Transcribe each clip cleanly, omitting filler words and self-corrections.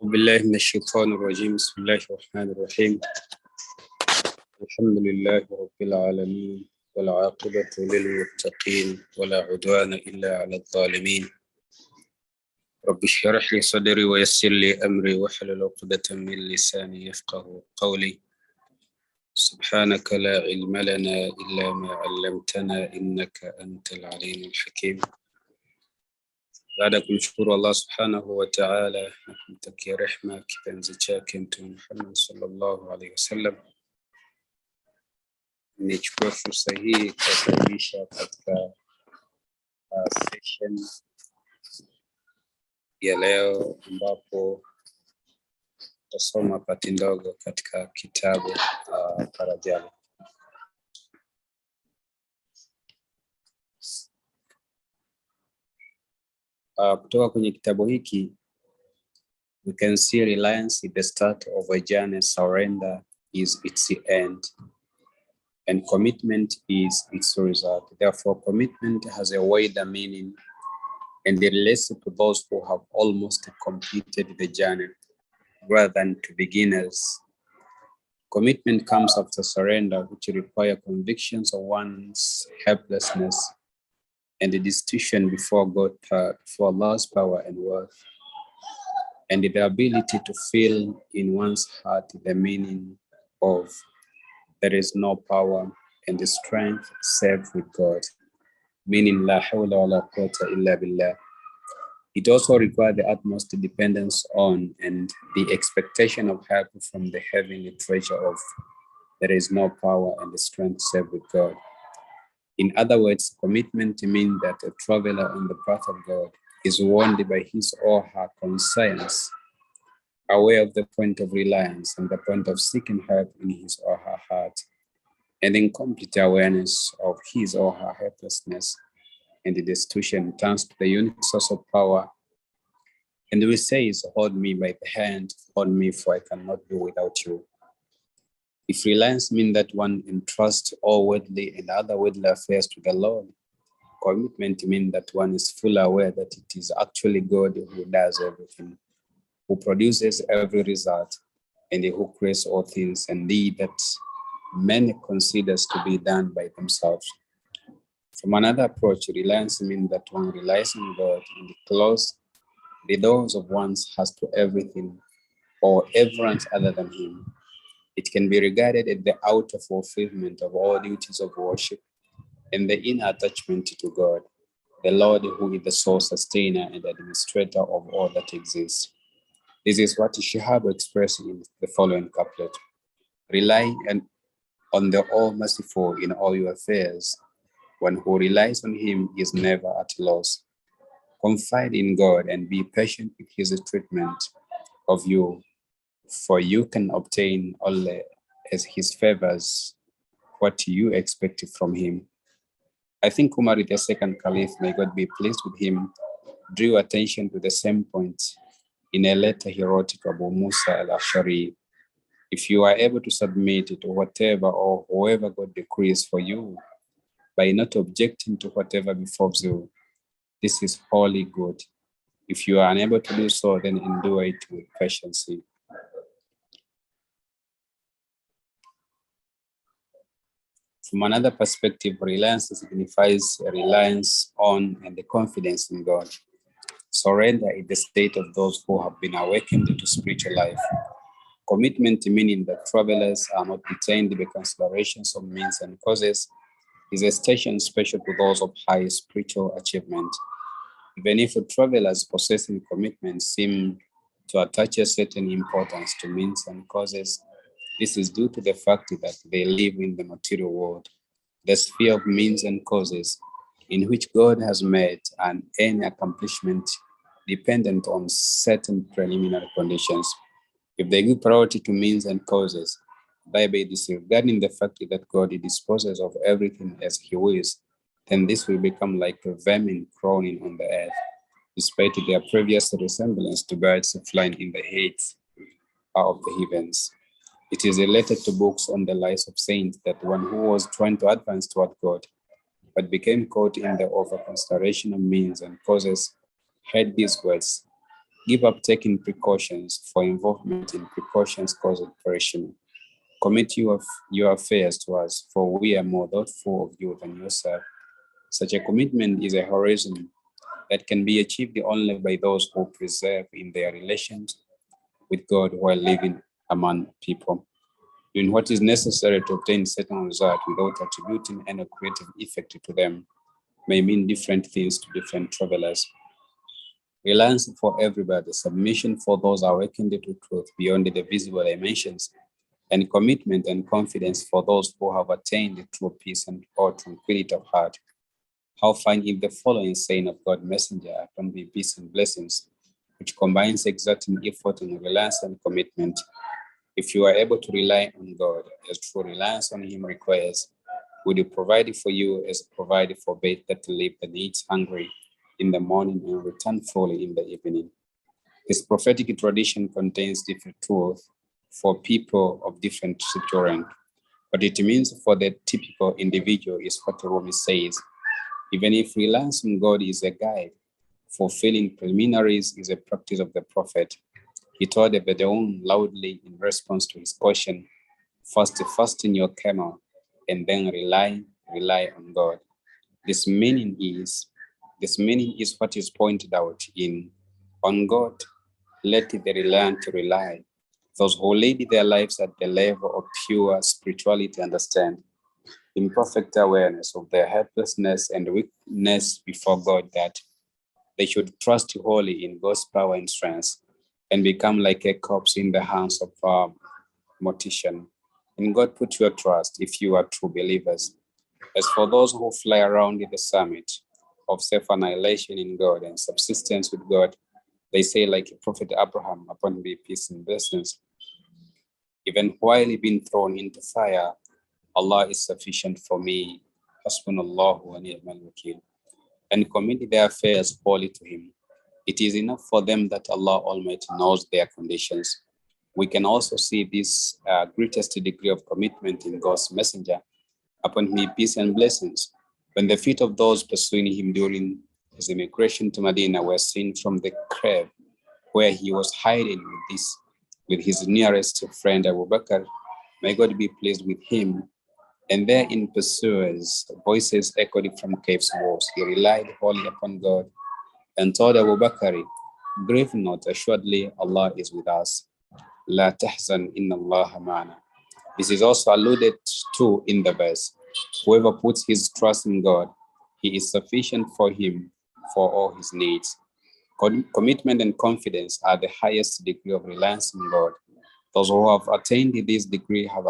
بالله من الشيطان الرجيم بسم الله الرحمن الرحيم الحمد لله رب العالمين والعاقبة للمتقين ولا عدوان إلا على الظالمين رب اشرح لي صدري ويسر لي أمري واحلل عقدة من لساني يفقه قولي سبحانك لا علم لنا إلا ما علمتنا إنك أنت العليم الحكيم. Baada ya kumshukuru Allah subhanahu wa ta'ala na kumtakia rehma kipenzi chake Mtume Muhammad sallallahu alaihi wasallam, nichukue fursa hii kukaribisha katika session ya leo ambapo tutasoma pati ndogo katika kitabu Parajali. Kutoka kwenye kitabu hiki we can see reliance is the start of a journey, surrender is its end, and commitment is its result. Therefore, commitment has a wider meaning and it relates to those who have almost completed the journey rather than to beginners. Commitment comes after surrender, which require convictions of one's helplessness and the destitution before God, for Allah's power and worth, and the ability to feel in one's heart the meaning of there is no power and the strength save with God, meaning la hawla wa la quwwata illa billah. It also requires the utmost dependence on and the expectation of help from the heavenly treasure of there is no power and the strength save with God. In other words, commitment means that a traveler on the path of God is warned by his or her conscience, aware of the point of reliance and the point of seeking help in his or her heart, and in complete awareness of his or her helplessness and the destitution turns to the unique source of power. And we say, hold me by the hand, hold me, for I cannot do without you. If reliance means that one entrusts all worldly and other worldly affairs to the Lord, commitment means that one is fully aware that it is actually God who does everything, who produces every result, and who creates all things, and that many considers to be done by themselves. From another approach, reliance means that one relies on God and closes the doors of one's heart to everything or everyone other than Him. It can be regarded as the outer fulfillment of all duties of worship and the inner attachment to God, the Lord who is the sole sustainer and administrator of all that exists. This is what Shihab expressed in the following couplet. Rely on the All-Merciful in all your affairs. One who relies on Him is never at loss. Confide in God and be patient with His treatment of you, for you can obtain only as His favors what you expect from Him. I think Umar, the second Caliph, may God be pleased with him, drew attention to the same point in a letter he wrote to Abu Musa al-Ashari. If you are able to submit to whatever or whoever God decrees for you, by not objecting to whatever befalls you, this is wholly good. If you are unable to do so, then endure it with patience. From another perspective, reliance signifies a reliance on and the confidence in God. Surrender is the state of those who have been awakened to spiritual life. Commitment, meaning that travelers are not detained by considerations of means and causes, is a station special to those of high spiritual achievement. Even if travelers possessing commitment seem to attach a certain importance to means and causes, this is due to the fact that they live in the material world, the sphere of means and causes, in which God has made an end accomplishment dependent on certain preliminary conditions. If they give priority to means and causes, thereby disregarding the fact that God disposes of everything as He wills, then this will become like a vermin crawling on the earth, despite their previous resemblance to birds flying in the heights of the heavens. It is related to books on the lives of saints that one who was trying to advance toward God, but became caught in the over-consideration of means and causes, heard these words, Give up taking precautions, for involvement in precautions causes operation. Commit your affairs to us, for we are more thoughtful of you than yourself. Such a commitment is a horizon that can be achieved only by those who preserve in their relations with God while living among people. Doing what is necessary to obtain certain result without attributing any creative effect to them may mean different things to different travelers. Reliance for everybody, submission for those awakened to truth beyond the visible dimensions, and commitment and confidence for those who have attained true peace and or tranquility of heart. How fine if the following saying of God Messenger upon the peace and blessings, which combines exerting effort and reliance and commitment. If you are able to rely on God as true reliance on Him requires, would He provide for you as provide for faith that leave the needs hungry in the morning and return fully in the evening? This prophetic tradition contains different truths for people of different social rank. What it means for the typical individual is what Rumi says. Even if reliance on God is a guide, fulfilling preliminaries is a practice of the prophet. He told the Bedouin loudly in response to his question, first fasten your camel and then rely on God. This meaning is what is pointed out in on God, let the reliant rely. Those who lead their lives at the level of pure spirituality understand in perfect awareness of their helplessness and weakness before God that they should trust wholly in God's power and strength and become like a corpse in the hands of a mortician. In God put your trust if you are true believers. As for those who fly around in the summit of self-annihilation in God and subsistence with God, they say like Prophet Abraham, upon be peace and blessings, even while being thrown into fire, Allah is sufficient for me, Hasbunallahu wa ni'mal wakil, and commit their affairs wholly to Him. It is enough for them that Allah Almighty knows their conditions. We can also see this greatest degree of commitment in God's messenger, upon Him peace and blessings, when the feet of those pursuing Him during His immigration to Medina were seen from the cave where He was hiding with His nearest friend Abu Bakr. May God be pleased with him. And there in pursuers, voices echoed from caves' walls. He relied wholly upon God and told Abu Bakr, grieve not, assuredly Allah is with us. La tahzan inna Allah ma'ana. This is also alluded to in the verse. Whoever puts his trust in God, He is sufficient for him for all his needs. Commitment and confidence are the highest degree of reliance in God. Those who have attained this degree have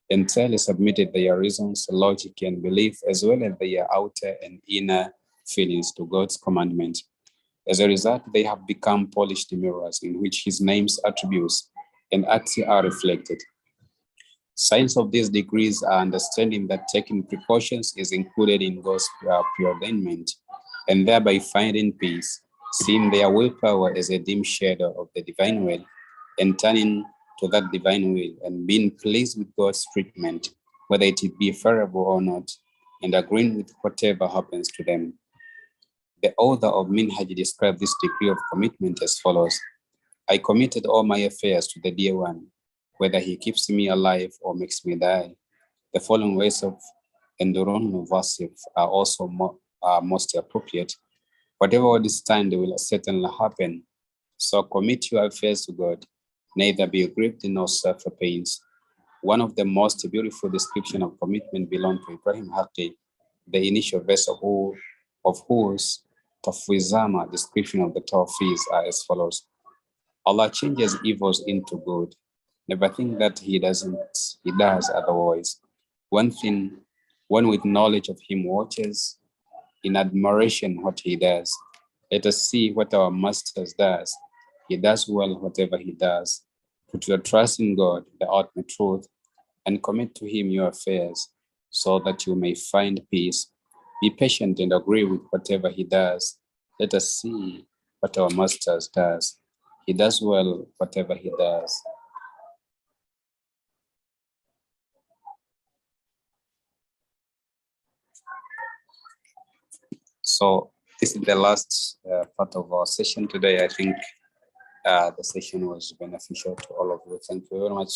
entirely submitted their reasons, logic, and belief, as well as their outer and inner feelings to God's commandment. As a result, they have become polished mirrors in which His names, attributes, and acts are reflected. Signs of these degrees are understanding that taking precautions is included in God's preordainment, and thereby finding peace, seeing their willpower as a dim shadow of the divine will, and turning to that divine will and being pleased with God's treatment, whether it be favorable or not, and agreeing with whatever happens to them. The author of Minhaj described this degree of commitment as follows. I committed all my affairs to the dear one, whether he keeps me alive or makes me die. The following ways of Endurun Vasif are also most appropriate. Whatever would stand will certainly happen. So commit your affairs to God, neither be grieved nor suffer pains. One of the most beautiful descriptions of commitment belongs to Ibrahim Haqqi, the initial verse of whose Tafwizama description of the Tawfiz are as follows. Allah changes evils into good. Never think that He does otherwise. One with knowledge of Him watches in admiration what He does. Let us see what our Master does. He does well whatever He does. Put your trust in God, the ultimate truth, and commit to Him your affairs, so that you may find peace. Be patient and agree with whatever He does. Let us see what our Master does. He does well whatever He does. So this is the last part of our session today. I think the session was beneficial to all of you. Thank you very much.